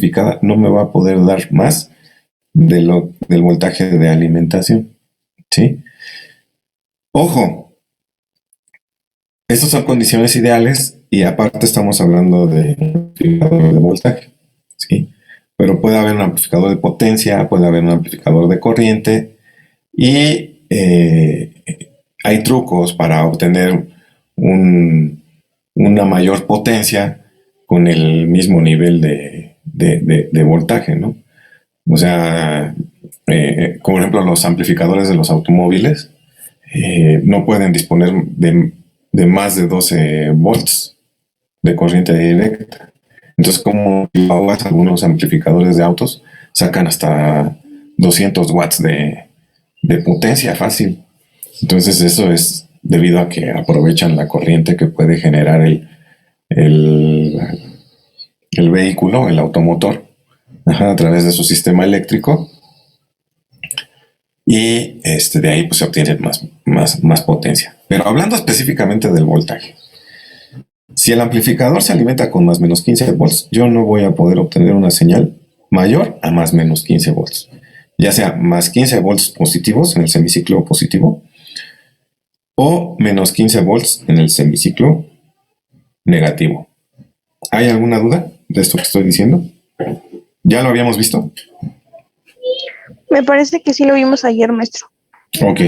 amplificada no me va a poder dar más del voltaje de alimentación, ¿sí? Ojo, estas son condiciones ideales y aparte estamos hablando de amplificador de voltaje, ¿sí? Pero puede haber un amplificador de potencia, puede haber un amplificador de corriente y hay trucos para obtener una mayor potencia con el mismo nivel de voltaje, ¿no? O sea, como por ejemplo los amplificadores de los automóviles no pueden disponer de más de 12 volts de corriente directa. Entonces, como algunos amplificadores de autos sacan hasta 200 watts de potencia fácil. Entonces, eso es debido a que aprovechan la corriente que puede generar el, el vehículo, el automotor, a través de su sistema eléctrico. Y de ahí pues se obtiene más potencia. Pero hablando específicamente del voltaje, si el amplificador se alimenta con más menos 15 volts, yo no voy a poder obtener una señal mayor a más menos 15 volts. Ya sea más 15 volts positivos en el semiciclo positivo o menos 15 volts en el semiciclo negativo. ¿Hay alguna duda de esto que estoy diciendo? ¿Ya lo habíamos visto? Me parece que sí lo vimos ayer, maestro. Ok.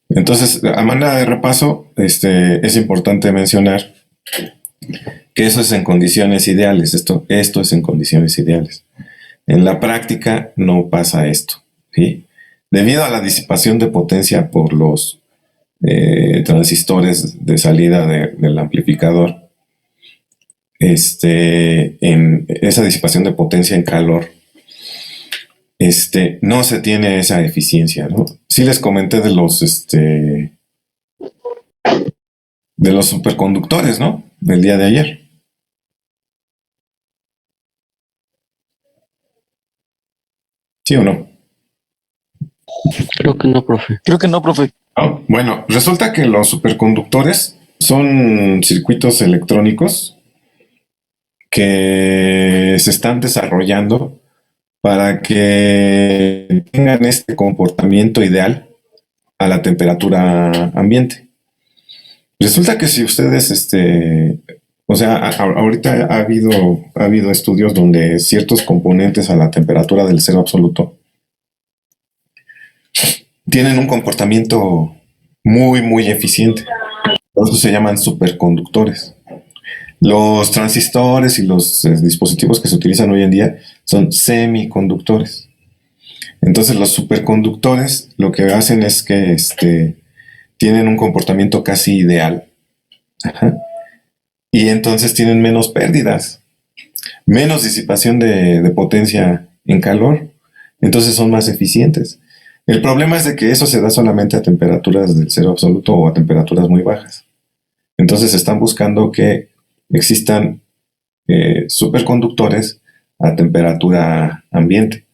Entonces, a manera de repaso, es importante mencionar que eso es en condiciones ideales. Esto es en condiciones ideales. En la práctica no pasa esto, ¿sí? Debido a la disipación de potencia por los transistores de salida del amplificador, en esa disipación de potencia en calor, no se tiene esa eficiencia, ¿no? Sí les comenté de los superconductores, ¿no? Del día de ayer. ¿Sí o no? Creo que no, profe. Oh, bueno, resulta que los superconductores son circuitos electrónicos que se están desarrollando para que tengan este comportamiento ideal a la temperatura ambiente. Resulta que si ustedes, o sea, ahorita ha habido estudios donde ciertos componentes a la temperatura del cero absoluto tienen un comportamiento muy, muy eficiente. Por eso se llaman superconductores. Los transistores y los dispositivos que se utilizan hoy en día son semiconductores. Entonces los superconductores lo que hacen es que tienen un comportamiento casi ideal. Ajá. Y entonces tienen menos pérdidas, menos disipación de potencia en calor. Entonces son más eficientes. El problema es de que eso se da solamente a temperaturas del cero absoluto o a temperaturas muy bajas. Entonces están buscando que existan superconductores a temperatura ambiente.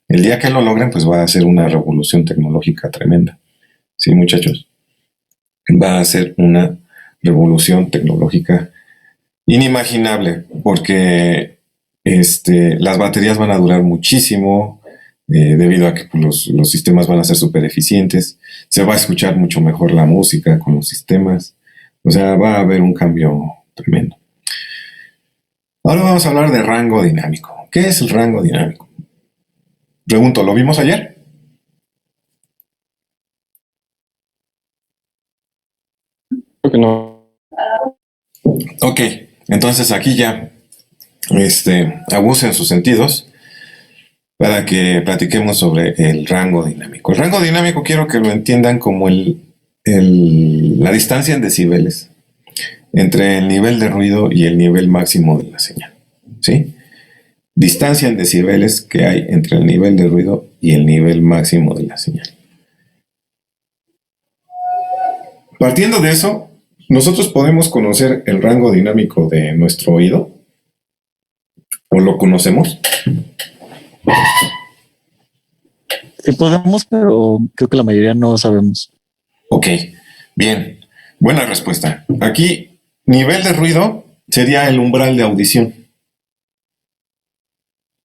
El día que lo logren, pues va a ser una revolución tecnológica tremenda. Sí, muchachos. Va a ser una revolución tecnológica inimaginable, porque las baterías van a durar muchísimo, debido a que pues, los sistemas van a ser súper eficientes. Se va a escuchar mucho mejor la música con los sistemas. O sea, va a haber un cambio tremendo. Ahora vamos a hablar de rango dinámico. ¿Qué es el rango dinámico? Pregunto, ¿lo vimos ayer? Creo que no. Ok, entonces aquí ya abusen sus sentidos para que platiquemos sobre el rango dinámico. El rango dinámico quiero que lo entiendan como la distancia en decibeles entre el nivel de ruido y el nivel máximo de la señal. ¿Sí? Distancia en decibeles que hay entre el nivel de ruido y el nivel máximo de la señal. Partiendo de eso, nosotros podemos conocer el rango dinámico de nuestro oído, o lo conocemos. Sí podemos, pero creo que la mayoría no sabemos. Ok, bien, buena respuesta. Aquí, nivel de ruido sería el umbral de audición.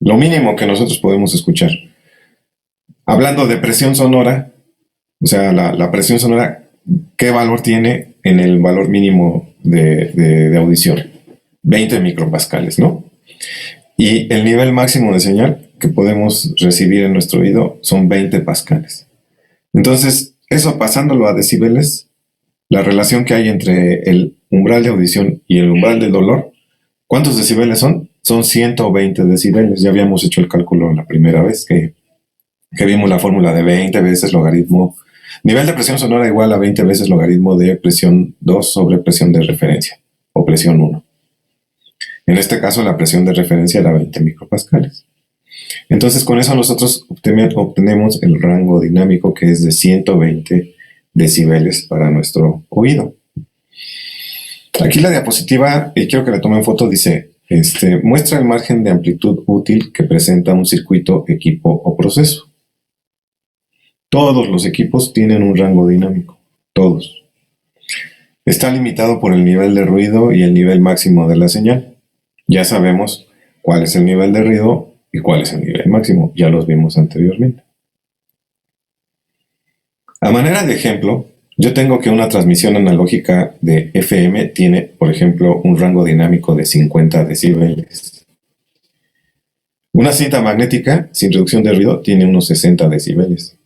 lo mínimo que nosotros podemos escuchar. Hablando de presión sonora, o sea, la presión sonora, ¿qué valor tiene en el valor mínimo de audición? 20 micropascales, ¿no? Y el nivel máximo de señal que podemos recibir en nuestro oído son 20 pascales. Entonces, eso pasándolo a decibeles, la relación que hay entre el umbral de audición y el umbral del dolor, ¿cuántos decibeles son? Son 120 decibeles. Ya habíamos hecho el cálculo la primera vez que vimos la fórmula de 20 veces logaritmo. Nivel de presión sonora igual a 20 veces logaritmo de presión 2 sobre presión de referencia, o presión 1. En este caso, la presión de referencia era 20 micropascales. Entonces, con eso nosotros obtenemos el rango dinámico que es de 120 decibeles para nuestro oído. Aquí la diapositiva, y quiero que le tomen foto, dice, muestra el margen de amplitud útil que presenta un circuito, equipo o proceso. Todos los equipos tienen un rango dinámico, todos. Está limitado por el nivel de ruido y el nivel máximo de la señal. Ya sabemos cuál es el nivel de ruido y cuál es el nivel máximo, ya los vimos anteriormente. A manera de ejemplo, yo tengo que una transmisión analógica de FM tiene, por ejemplo, un rango dinámico de 50 decibeles. Una cinta magnética sin reducción de ruido tiene unos 60 decibeles.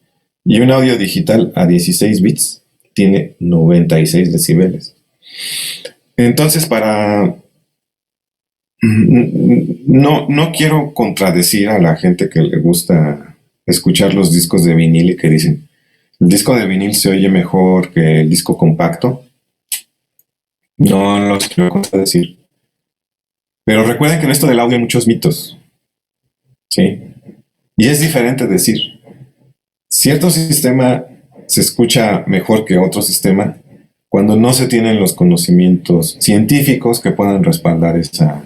Y un audio digital a 16 bits tiene 96 decibeles. Entonces, no quiero contradecir a la gente que le gusta escuchar los discos de vinil y que dicen, el disco de vinil se oye mejor que el disco compacto. No los quiero contradecir. Pero recuerden que en esto del audio hay muchos mitos. ¿Sí? Y es diferente decir, cierto sistema se escucha mejor que otro sistema cuando no se tienen los conocimientos científicos que puedan respaldar esa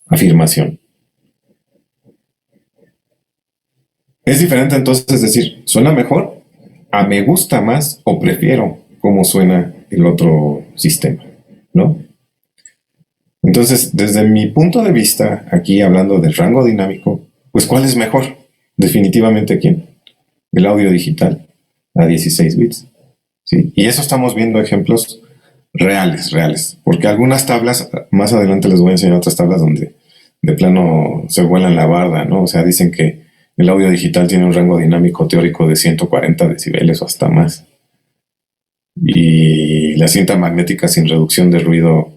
afirmación. Es diferente entonces decir, ¿suena mejor? A me gusta más o prefiero cómo suena el otro sistema, ¿no? Entonces, desde mi punto de vista, aquí hablando del rango dinámico, pues ¿cuál es mejor? Definitivamente, ¿quién? El audio digital a 16 bits. ¿Sí? Y eso estamos viendo ejemplos reales, porque algunas tablas, más adelante les voy a enseñar otras tablas donde de plano se vuelan la barda, ¿no? O sea, dicen que el audio digital tiene un rango dinámico teórico de 140 decibeles o hasta más. Y la cinta magnética sin reducción de ruido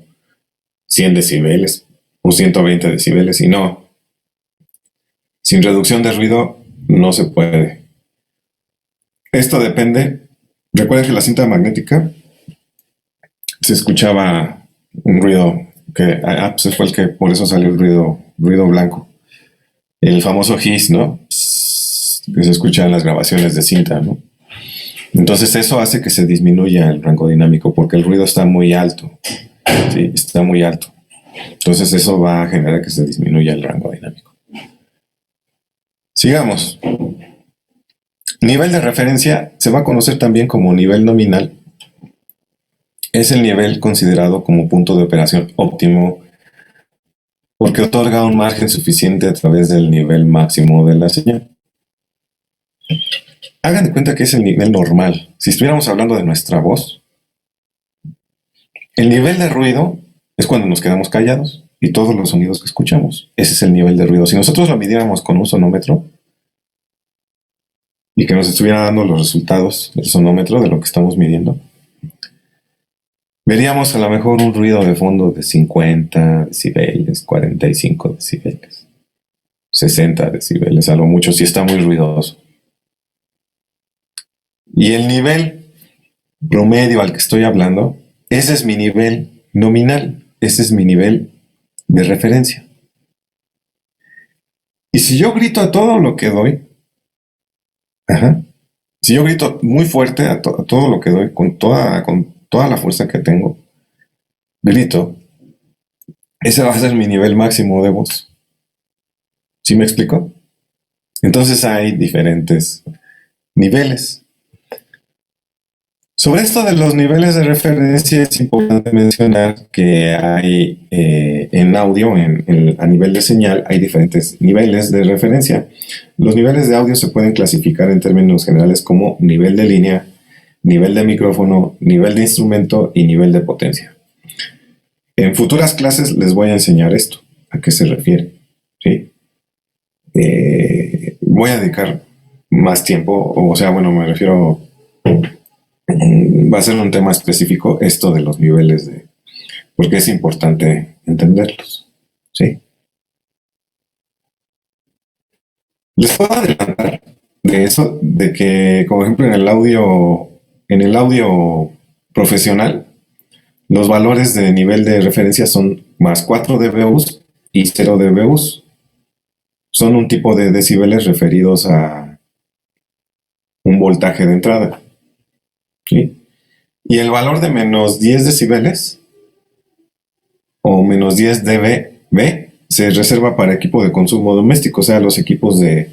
100 decibeles o 120 decibeles. Y no, sin reducción de ruido no se puede. Esto depende. Recuerden que la cinta magnética se escuchaba un ruido que pues fue el que por eso salió el ruido blanco. El famoso hiss, ¿no? Que se escucha en las grabaciones de cinta, ¿no? Entonces eso hace que se disminuya el rango dinámico porque el ruido está muy alto. Sí, está muy alto. Entonces eso va a generar que se disminuya el rango dinámico. Sigamos. Nivel de referencia se va a conocer también como nivel nominal. Es el nivel considerado como punto de operación óptimo porque otorga un margen suficiente a través del nivel máximo de la señal. Hagan de cuenta que es el nivel normal. Si estuviéramos hablando de nuestra voz, el nivel de ruido es cuando nos quedamos callados y todos los sonidos que escuchamos. Ese es el nivel de ruido. Si nosotros lo midiéramos con un sonómetro y que nos estuviera dando los resultados del sonómetro de lo que estamos midiendo, veríamos a lo mejor un ruido de fondo de 50 decibeles, 45 decibeles, 60 decibeles, a lo mucho, si está muy ruidoso. Y el nivel promedio al que estoy hablando, ese es mi nivel nominal, ese es mi nivel de referencia. Y si yo grito a todo lo que doy, si yo grito muy fuerte a todo lo que doy, con toda la fuerza que tengo, grito, ese va a ser mi nivel máximo de voz. ¿Sí me explico? Entonces hay diferentes niveles. Sobre esto de los niveles de referencia es importante mencionar que hay en audio, a nivel de señal, hay diferentes niveles de referencia. Los niveles de audio se pueden clasificar en términos generales como nivel de línea, nivel de micrófono, nivel de instrumento y nivel de potencia. En futuras clases les voy a enseñar esto, a qué se refiere. ¿Sí? Voy a dedicar más tiempo, me refiero... Va a ser un tema específico esto de los niveles porque es importante entenderlos, ¿sí? Les puedo adelantar de eso, de que, como ejemplo, en el audio profesional, los valores de nivel de referencia son más 4 dBus y 0 dBus. Son un tipo de decibeles referidos a un voltaje de entrada. ¿Sí? Y el valor de menos 10 decibeles o menos 10 dB se reserva para equipo de consumo doméstico, o sea, los equipos de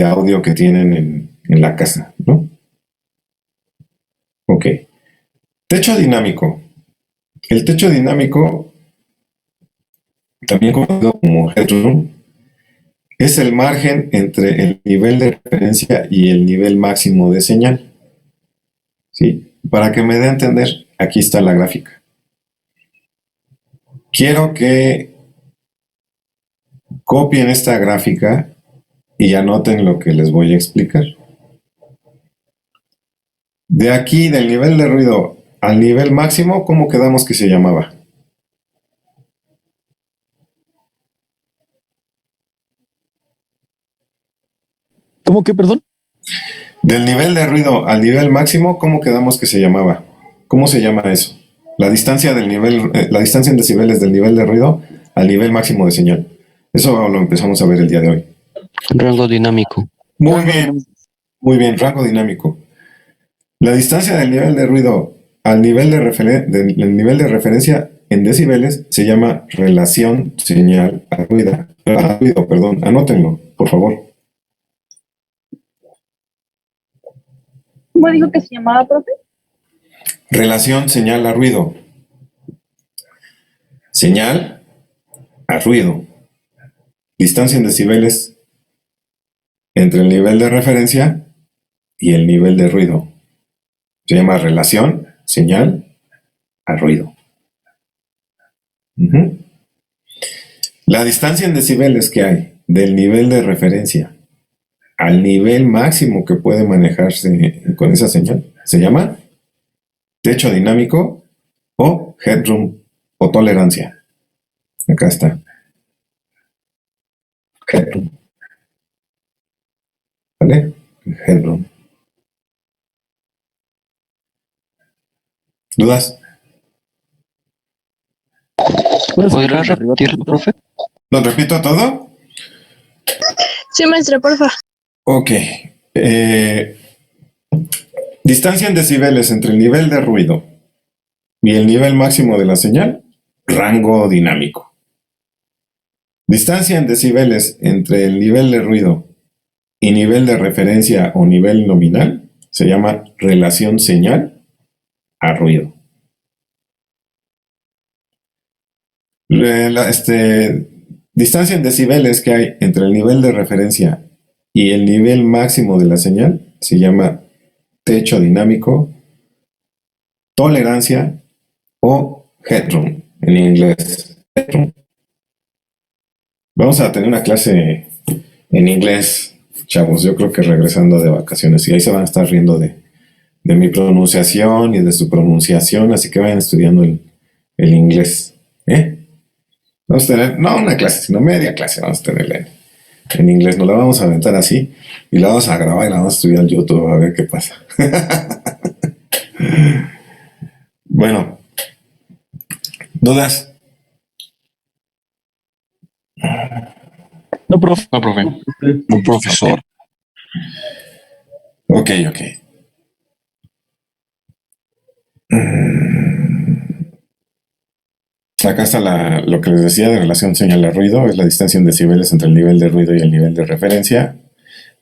audio que tienen en la casa, ¿no? Ok. Techo dinámico. El techo dinámico, también conocido como headroom, es el margen entre el nivel de referencia y el nivel máximo de señal. ¿Sí? Para que me dé a entender, aquí está la gráfica. Quiero que copien esta gráfica y anoten lo que les voy a explicar. De aquí, del nivel de ruido al nivel máximo, ¿cómo quedamos que se llamaba? ¿Cómo que, perdón? Del nivel de ruido al nivel máximo, ¿cómo quedamos que se llamaba? ¿Cómo se llama eso? La distancia la distancia en decibeles del nivel de ruido al nivel máximo de señal. Eso lo empezamos a ver el día de hoy. Rango dinámico. Muy bien, rango dinámico. La distancia del nivel de ruido al nivel del nivel de referencia en decibeles se llama relación señal a ruido. Perdón, anótenlo, por favor. ¿Cómo dijo que se llamaba, profe? Relación señal a ruido. Señal a ruido. Distancia en decibeles entre el nivel de referencia y el nivel de ruido. Se llama relación señal a ruido. La distancia en decibeles que hay del nivel de referencia al nivel máximo que puede manejarse con esa señal se llama techo dinámico o headroom o tolerancia. Acá está. Headroom. ¿Vale? Headroom. ¿Dudas? ¿Podrá repetirlo, profe? ¿Lo repito todo? Sí, maestra, porfa. Ok. Distancia en decibeles entre el nivel de ruido y el nivel máximo de la señal, rango dinámico. Distancia en decibeles entre el nivel de ruido y nivel de referencia o nivel nominal se llama relación señal a ruido. Distancia en decibeles que hay entre el nivel de referencia y el nivel máximo de la señal se llama techo dinámico, tolerancia o headroom en inglés. Headroom. Vamos a tener una clase en inglés, chavos, yo creo que regresando de vacaciones, y ahí se van a estar riendo de mi pronunciación y de su pronunciación, así que vayan estudiando el inglés. Vamos a tener, no una clase, sino media clase vamos a tener en inglés. Nos la vamos a aventar así y la vamos a grabar y la vamos a subir al YouTube a ver qué pasa. Bueno, ¿dudas? No, profe. No, profe. Un profesor. Ok. Acá está lo que les decía de relación señal a ruido, es la distancia en decibeles entre el nivel de ruido y el nivel de referencia.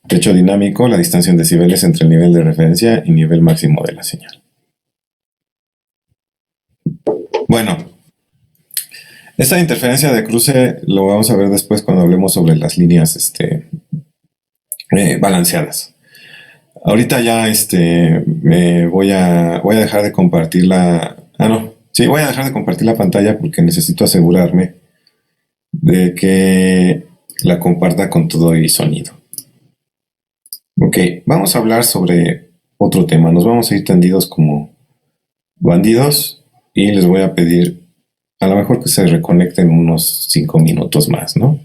Techo dinámico, la distancia en decibeles entre el nivel de referencia y nivel máximo de la señal. Bueno, esta interferencia de cruce lo vamos a ver después cuando hablemos sobre las líneas balanceadas. Ahorita ya me voy a dejar de compartir la... Ah, no. Sí, voy a dejar de compartir la pantalla porque necesito asegurarme de que la comparta con todo y sonido. Ok, vamos a hablar sobre otro tema. Nos vamos a ir tendidos como bandidos y les voy a pedir a lo mejor que se reconecten unos 5 minutos más, ¿no?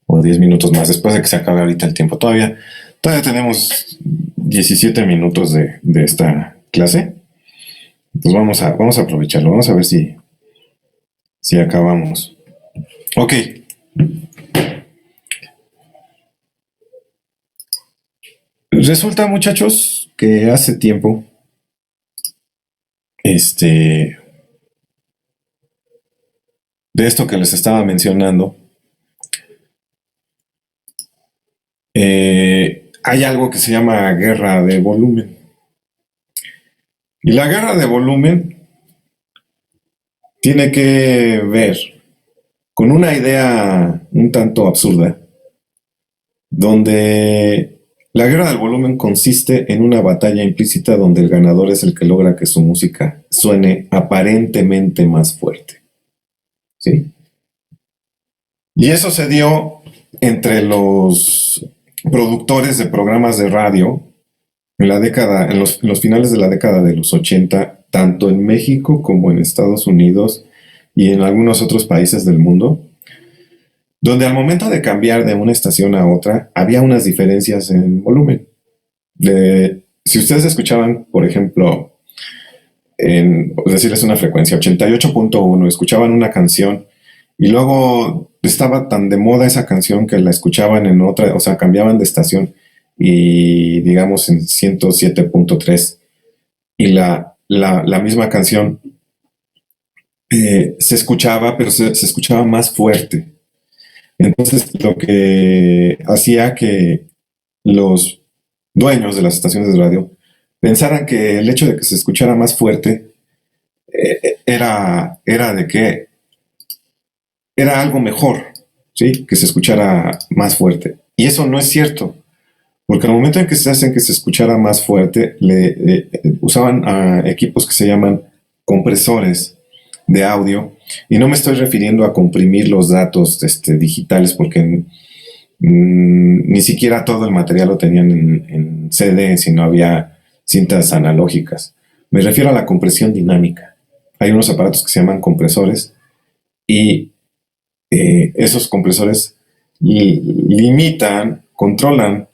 O 10 minutos más después de que se acabe ahorita el tiempo. Todavía tenemos 17 minutos de esta clase. Pues vamos a aprovecharlo. Vamos a ver si acabamos. Ok. Resulta, muchachos, que hace tiempo, de esto que les estaba mencionando, hay algo que se llama guerra de volumen. Y la guerra de volumen tiene que ver con una idea un tanto absurda, donde la guerra del volumen consiste en una batalla implícita donde el ganador es el que logra que su música suene aparentemente más fuerte. ¿Sí? Y eso se dio entre los productores de programas de radio en los finales de la década de los 80, tanto en México como en Estados Unidos y en algunos otros países del mundo, donde al momento de cambiar de una estación a otra había unas diferencias en volumen. Si ustedes escuchaban, por ejemplo, por decirles una frecuencia 88.1, escuchaban una canción y luego estaba tan de moda esa canción que la escuchaban en otra, o sea, cambiaban de estación y digamos en 107.3 y la misma canción se escuchaba, pero se escuchaba más fuerte. Entonces, lo que hacía que los dueños de las estaciones de radio pensaran que el hecho de que se escuchara más fuerte era de que era algo mejor, ¿sí? Que se escuchara más fuerte. Y eso no es cierto, porque al momento en que se hacen que se escuchara más fuerte, usaban equipos que se llaman compresores de audio, y no me estoy refiriendo a comprimir los datos digitales, porque ni siquiera todo el material lo tenían en CD, sino había cintas analógicas. Me refiero a la compresión dinámica. Hay unos aparatos que se llaman compresores y esos compresores limitan, controlan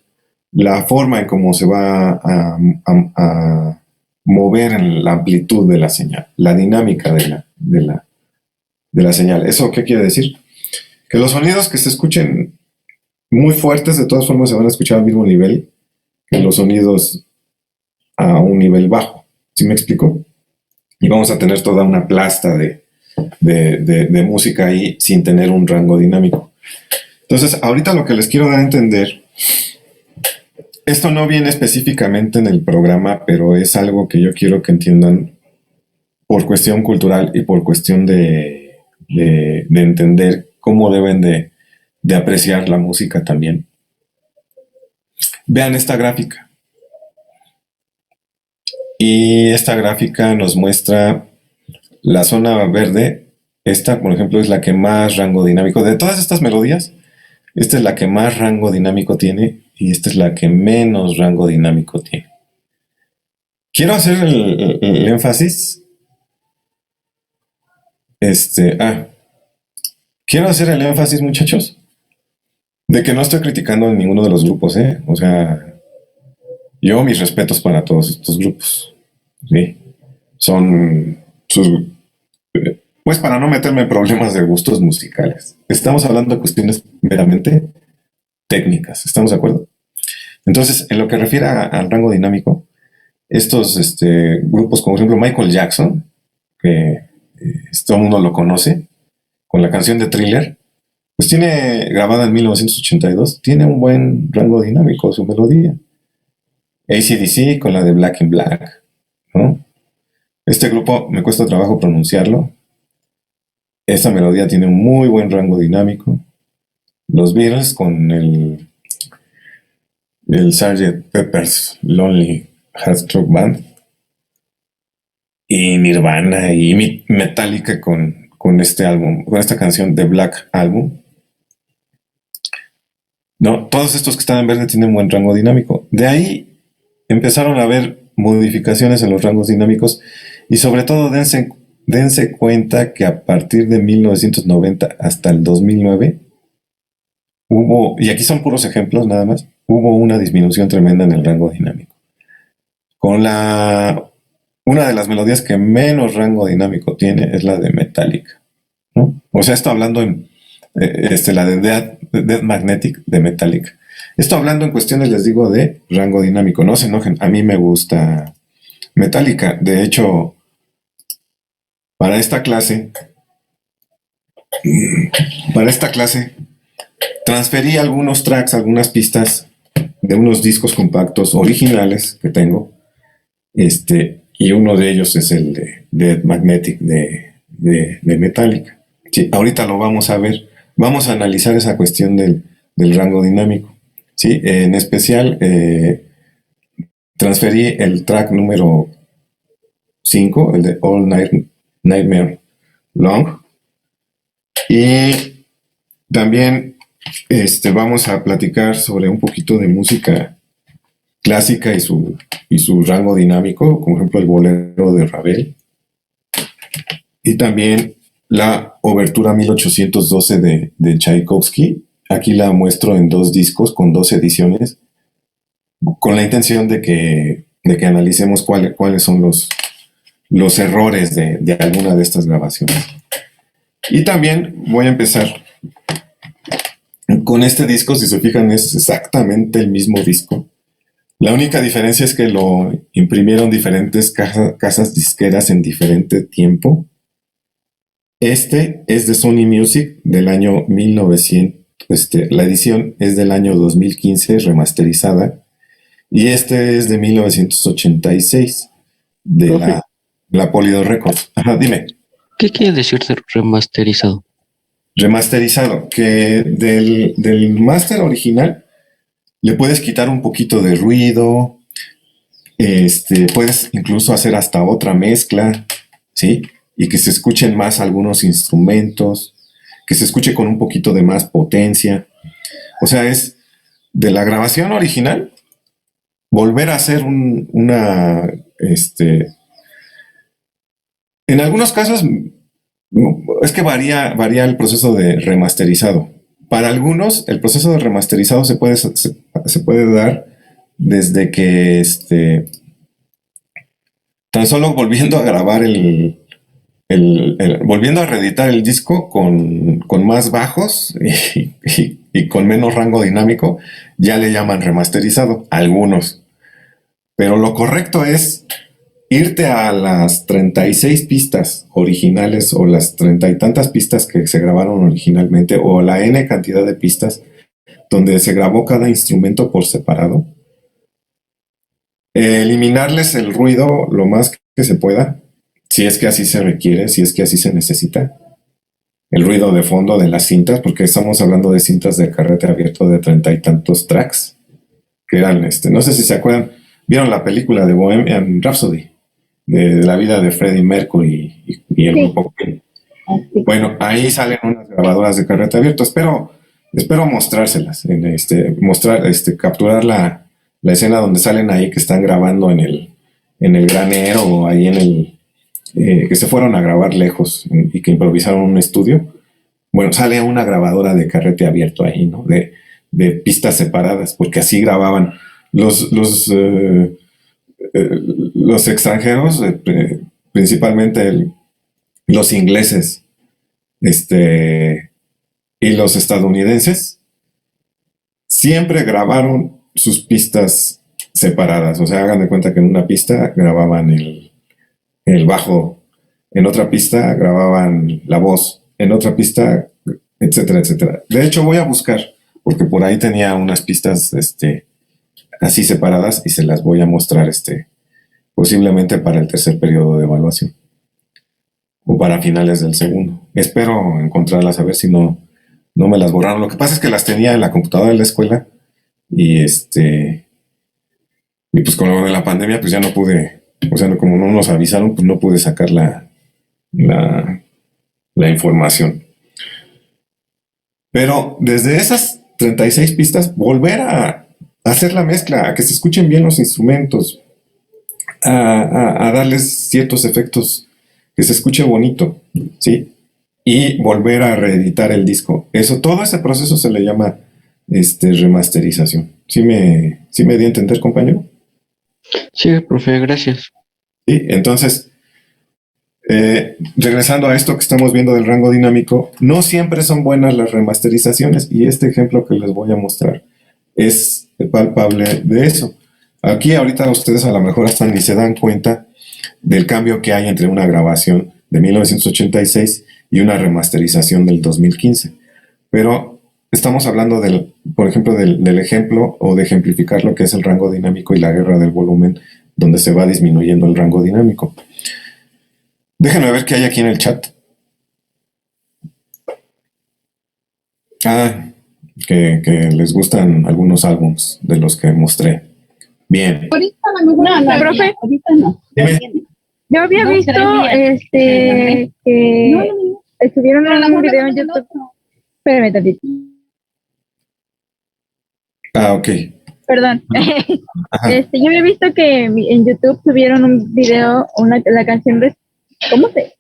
la forma en cómo se va a mover en la amplitud de la señal, la dinámica de la señal. ¿Eso qué quiere decir? Que los sonidos que se escuchen muy fuertes, de todas formas se van a escuchar al mismo nivel que los sonidos a un nivel bajo. ¿Sí me explico? Y vamos a tener toda una plasta de música ahí sin tener un rango dinámico. Entonces, ahorita lo que les quiero dar a entender, esto no viene específicamente en el programa, pero es algo que yo quiero que entiendan por cuestión cultural y por cuestión de entender cómo deben de apreciar la música también. Vean esta gráfica. Y esta gráfica nos muestra la zona verde. Esta, por ejemplo, es la que más rango dinámico. De todas estas melodías, esta es la que más rango dinámico tiene y esta es la que menos rango dinámico tiene. Quiero hacer el énfasis. Quiero hacer el énfasis, muchachos, de que no estoy criticando a ninguno de los grupos, ¿eh? O sea, yo mis respetos para todos estos grupos, ¿sí? Son sus... Pues para no meterme en problemas de gustos musicales. Estamos hablando de cuestiones meramente técnicas, ¿estamos de acuerdo? Entonces, en lo que refiere al rango dinámico, estos grupos, como por ejemplo Michael Jackson, que todo el mundo lo conoce, con la canción de Thriller, pues tiene, grabada en 1982, tiene un buen rango dinámico su melodía. AC/DC con la de Black in Black, ¿no? Este grupo me cuesta trabajo pronunciarlo, Esta melodía tiene un muy buen rango dinámico. Los Beatles con el Sgt. Pepper's Lonely Hearts Club Band y Nirvana y Metallica con este álbum, con esta canción de Black Album. No, todos estos que están en verde tienen buen rango dinámico. De ahí empezaron a haber modificaciones en los rangos dinámicos y sobre todo dense cuenta que a partir de 1990 hasta el 2009 hubo, y aquí son puros ejemplos nada más, hubo una disminución tremenda en el rango dinámico. Una de las melodías que menos rango dinámico tiene es la de Metallica, ¿no? O sea, esto hablando en la de Death Magnetic de Metallica. Esto hablando en cuestiones, les digo, de rango dinámico. No se enojen, a mí me gusta Metallica. De hecho, para esta clase, transferí algunos tracks, algunas pistas de unos discos compactos originales que tengo. Y uno de ellos es el de Death Magnetic de Metallica. Sí, ahorita lo vamos a ver. Vamos a analizar esa cuestión del rango dinámico. ¿Sí? En especial, transferí el track número 5, el de All Nightmare Long. Y también vamos a platicar sobre un poquito de música clásica y su rango dinámico, como ejemplo el bolero de Ravel. Y también la obertura 1812 de Tchaikovsky. Aquí la muestro en 2 discos con 2 ediciones, con la intención de que analicemos cuáles son los errores de alguna de estas grabaciones. Y también voy a empezar con este disco. Si se fijan, es exactamente el mismo disco. La única diferencia es que lo imprimieron diferentes casas disqueras en diferente tiempo. Este es de Sony Music del año 1900. La edición es del año 2015, remasterizada. Y este es de 1986, de la Polydor Records. Ajá, dime. ¿Qué quiere decir remasterizado? Remasterizado, que del máster original le puedes quitar un poquito de ruido, puedes incluso hacer hasta otra mezcla, ¿sí? Y que se escuchen más algunos instrumentos, que se escuche con un poquito de más potencia. O sea, es de la grabación original volver a hacer en algunos casos es que varía el proceso de remasterizado. Para algunos, el proceso de remasterizado se puede dar desde que tan solo volviendo a grabar volviendo a reeditar el disco con más bajos y con menos rango dinámico, ya le llaman remasterizado, algunos. Pero lo correcto es irte a las 36 pistas originales o las 30 y tantas pistas que se grabaron originalmente o la N cantidad de pistas donde se grabó cada instrumento por separado. Eliminarles el ruido lo más que se pueda, si es que así se requiere, si es que así se necesita. El ruido de fondo de las cintas, porque estamos hablando de cintas de carrete abierto de 30 y tantos tracks, que eran, no sé si se acuerdan, ¿vieron la película de Bohemian Rhapsody? De la vida de Freddie Mercury y el grupo Queen. Bueno, ahí salen unas grabadoras de carrete abierto. Espero mostrárselas, capturar la escena donde salen ahí que están grabando en el granero o ahí que se fueron a grabar lejos y que improvisaron un estudio. Bueno, sale una grabadora de carrete abierto ahí, ¿no? De pistas separadas, porque así grababan los extranjeros, principalmente los ingleses, y los estadounidenses, siempre grabaron sus pistas separadas. O sea, hagan de cuenta que en una pista grababan el bajo, en otra pista grababan la voz, en otra pista, etcétera, etcétera. De hecho, voy a buscar, porque por ahí tenía unas pistas así separadas y se las voy a mostrar posiblemente para el tercer periodo de evaluación o para finales del segundo. Espero encontrarlas, a ver si no me las borraron. Lo que pasa es que las tenía en la computadora de la escuela y y pues con lo de la pandemia pues ya no pude, o sea, como no nos avisaron, pues no pude sacar la información. Pero desde esas 36 pistas, volver a hacer la mezcla, a que se escuchen bien los instrumentos, a darles ciertos efectos, que se escuche bonito, ¿sí? Y volver a reeditar el disco. Todo ese proceso se le llama remasterización. ¿Sí me di a entender, compañero? Sí, profe, gracias. Sí, entonces, regresando a esto que estamos viendo del rango dinámico, no siempre son buenas las remasterizaciones y este ejemplo que les voy a mostrar es palpable de eso. Aquí ahorita ustedes a lo mejor hasta ni se dan cuenta del cambio que hay entre una grabación de 1986 y una remasterización del 2015. Pero estamos hablando por ejemplo, del ejemplo o de ejemplificar lo que es el rango dinámico y la guerra del volumen, donde se va disminuyendo el rango dinámico. Déjenme ver qué hay aquí en el chat. Que les gustan algunos álbums de los que mostré. Bien. Ahorita no, profe. Ahorita no. Dime. Yo había visto que estuvieron en un video en YouTube. Espérame tantito. Ok. Perdón. Yo había visto que en YouTube subieron un video, la canción de, ¿cómo se?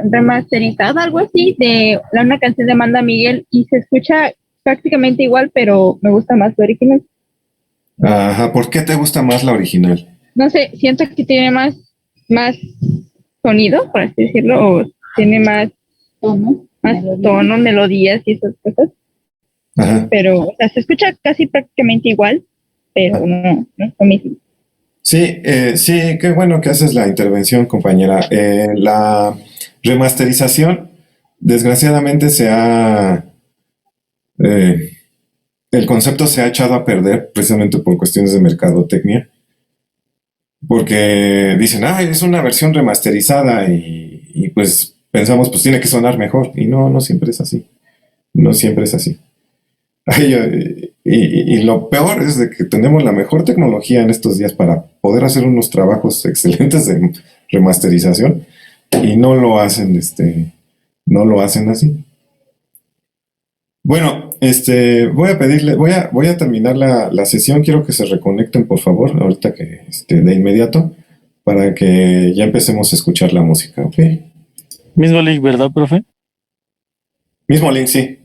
Remasterizada, algo así, de una canción de Amanda Miguel y se escucha prácticamente igual, pero me gusta más la original. Ajá, ¿por qué te gusta más la original? No sé, siento que tiene más sonido, por así decirlo, o tiene más tono, melodías y esas cosas. Ajá. Pero, o sea, se escucha casi prácticamente igual, pero no es lo mismo. Sí, qué bueno que haces la intervención, compañera. La remasterización, desgraciadamente, el concepto se ha echado a perder precisamente por cuestiones de mercadotecnia, porque dicen, es una versión remasterizada y pues pensamos, pues tiene que sonar mejor, y no siempre es así. No siempre es así. Y lo peor es de que tenemos la mejor tecnología en estos días para poder hacer unos trabajos excelentes de remasterización y no lo hacen, no lo hacen así. Bueno, voy a pedirle, voy a terminar la sesión. Quiero que se reconecten, por favor, ahorita que de inmediato, para que ya empecemos a escuchar la música, ¿ok? Mismo link, ¿verdad, profe? Mismo link, sí.